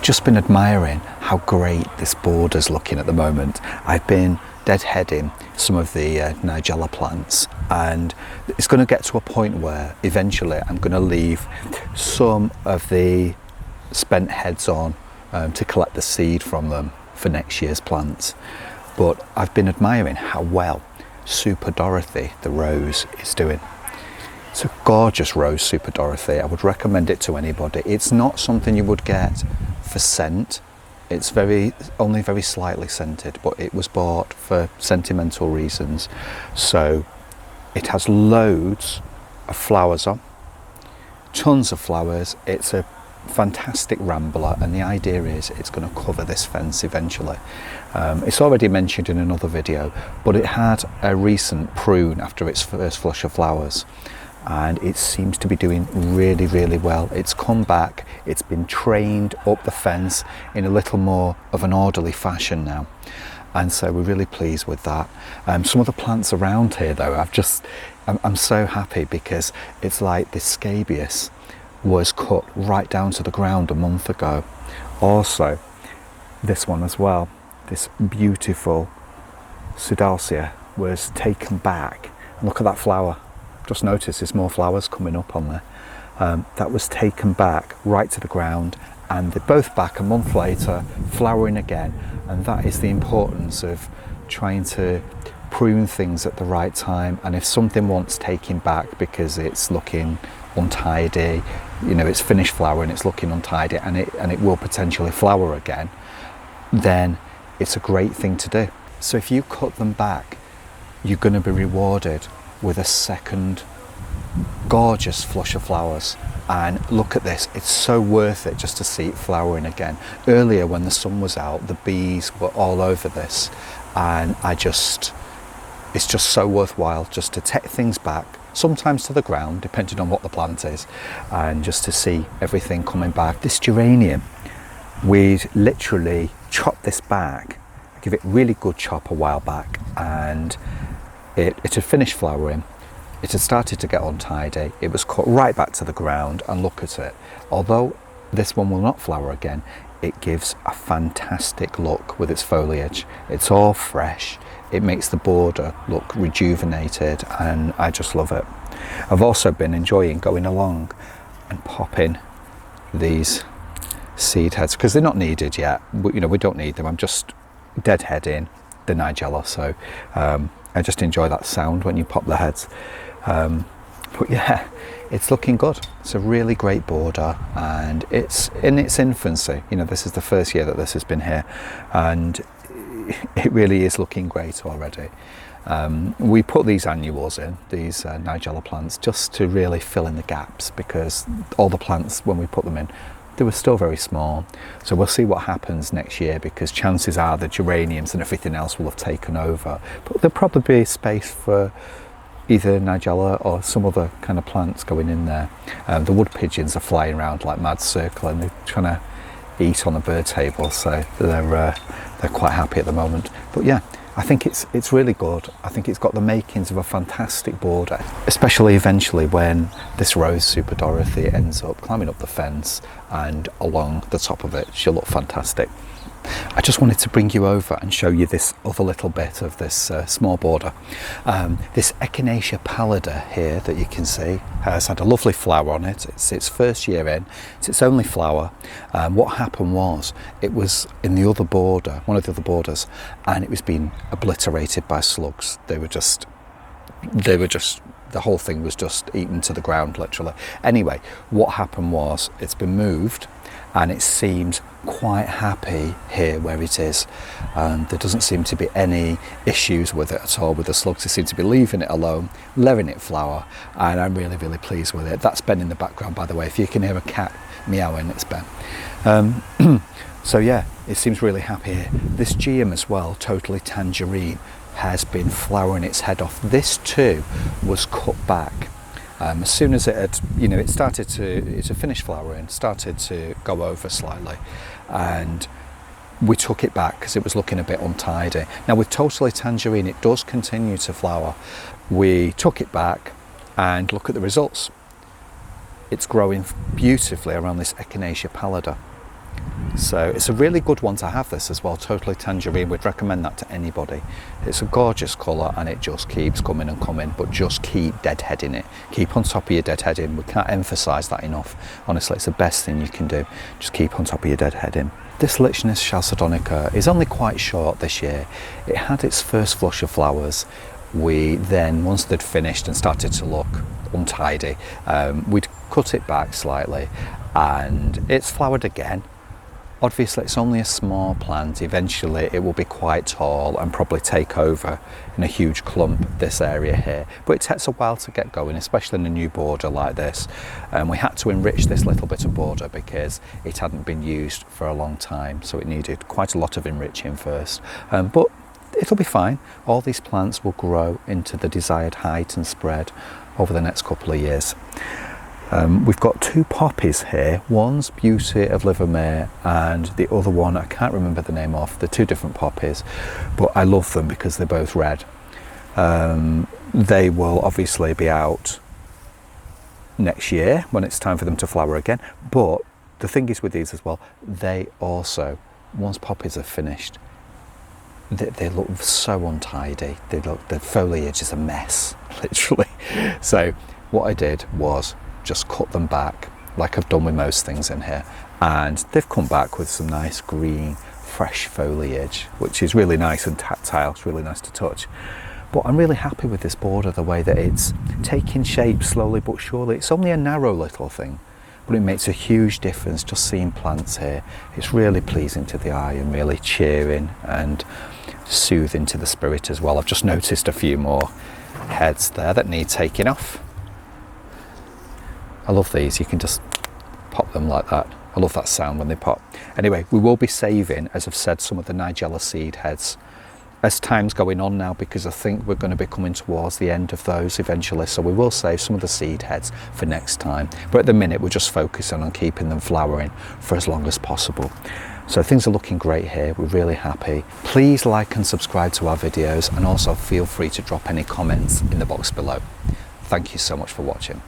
just been admiring how great this border's looking at the moment. I've been deadheading some of the Nigella plants, and it's going to get to a point where eventually I'm going to leave some of the spent heads on to collect the seed from them for next year's plants. But I've been admiring how well Super Dorothy, the rose, is doing. It's a gorgeous rose, Super Dorothy. I would recommend it to anybody. It's not something you would get for scent. It's only very slightly scented, but it was bought for sentimental reasons. So it has loads of flowers on, tons of flowers. It's a fantastic rambler, and the idea is it's going to cover this fence eventually. It's already mentioned in another video, but it had a recent prune after its first flush of flowers, and it seems to be doing really, really well. It's come back, it's been trained up the fence in a little more of an orderly fashion now, and so we're really pleased with that. Some of the plants around here though, I'm so happy, because it's like this scabious was cut right down to the ground a month ago. Also this one as well, this beautiful Sidalcea, was taken back. Look at that flower. Just notice there's more flowers coming up on there. That was taken back right to the ground, and they're both back a month later, flowering again. And that is the importance of trying to prune things at the right time. And if something wants taking back because it's looking untidy, you know, it's finished flowering, it's looking untidy, and it will potentially flower again, then it's a great thing to do. So if you cut them back, you're going to be rewarded with a second gorgeous flush of flowers. And look at this, it's so worth it just to see it flowering again. Earlier when the sun was out, the bees were all over this, and it's just so worthwhile just to take things back, sometimes to the ground, depending on what the plant is, and just to see everything coming back. This geranium, we'd literally chop this back, give it really good chop a while back, and it had finished flowering. It had started to get untidy. It was cut right back to the ground, and look at it. Although this one will not flower again, it gives a fantastic look with its foliage. It's all fresh. It makes the border look rejuvenated, and I just love it. I've also been enjoying going along and popping these seed heads, because they're not needed yet. You know, we don't need them. I'm just deadheading the Nigella, so I just enjoy that sound when you pop the heads. But yeah, it's looking good. It's a really great border, and it's in its infancy. You know, this is the first year that this has been here, and it really is looking great already. We put these annuals in, these Nigella plants, just to really fill in the gaps, because all the plants, when we put them in, they were still very small. So we'll see what happens next year, because chances are the geraniums and everything else will have taken over. But there'll probably be space for either Nigella or some other kind of plants going in there. The wood pigeons are flying around like mad, circling. They're trying to eat on the bird table, so they're quite happy at the moment. But yeah, I think it's really good. I think it's got the makings of a fantastic border, especially eventually when this rose, Super Dorothy, ends up climbing up the fence, and along the top of it she'll look fantastic. I just wanted to bring you over and show you this other little bit of this small border. This Echinacea pallida here that you can see has had a lovely flower on it. It's its first year in, it's its only flower. What happened was, it was in the other border, one of the other borders, and it was being obliterated by slugs. They were just, the whole thing was just eaten to the ground, literally. Anyway, what happened was, it's been moved, and it seems quite happy here where it is. There doesn't seem to be any issues with it at all with the slugs. They seem to be leaving it alone, letting it flower, and I'm really, really pleased with it. That's Ben in the background, by the way. If you can hear a cat meowing, it's Ben. So yeah, it seems really happy here. This Geum as well, Totally Tangerine, has been flowering its head off. This too was cut back. As soon as it had, you know, it had finished flowering, started to go over slightly, and we took it back because it was looking a bit untidy. Now with Totally Tangerine, it does continue to flower. We took it back, and look at the results. It's growing beautifully around this Echinacea pallida. So it's a really good one to have, this as well, Totally Tangerine. Would recommend that to anybody. It's a gorgeous colour and it just keeps coming and coming, but just keep deadheading it. Keep on top of your deadheading. We can't emphasise that enough. Honestly, it's the best thing you can do. Just keep on top of your deadheading. This Lychnis chalcedonica is only quite short this year. It had its first flush of flowers. We then, once they'd finished and started to look untidy, we'd cut it back slightly and it's flowered again. Obviously it's only a small plant. Eventually it will be quite tall and probably take over in a huge clump this area here, but it takes a while to get going, especially in a new border like this. We had to enrich this little bit of border because it hadn't been used for a long time, so it needed quite a lot of enriching first, but it'll be fine. All these plants will grow into the desired height and spread over the next couple of years. We've got two poppies here. One's Beauty of Livermere and the other one, I can't remember the name of. They're two different poppies, but I love them because they're both red. They will obviously be out next year when it's time for them to flower again. But the thing is with these as well, they also, once poppies are finished, they look so untidy. The foliage is a mess, literally. So what I did was just cut them back like I've done with most things in here, and they've come back with some nice green fresh foliage, which is really nice and tactile. It's really nice to touch. But I'm really happy with this border, the way that it's taking shape slowly but surely. It's only a narrow little thing, but it makes a huge difference just seeing plants here. It's really pleasing to the eye and really cheering and soothing to the spirit as well. I've just noticed a few more heads there that need taking off. I love these. You can just pop them like that. I love that sound when they pop. Anyway, we will be saving, as I've said, some of the Nigella seed heads as time's going on now, because I think we're going to be coming towards the end of those eventually, so we will save some of the seed heads for next time. But at the minute we're just focusing on keeping them flowering for as long as possible. So things are looking great here. We're really happy. Please like and subscribe to our videos, and also feel free to drop any comments in the box below. Thank you so much for watching.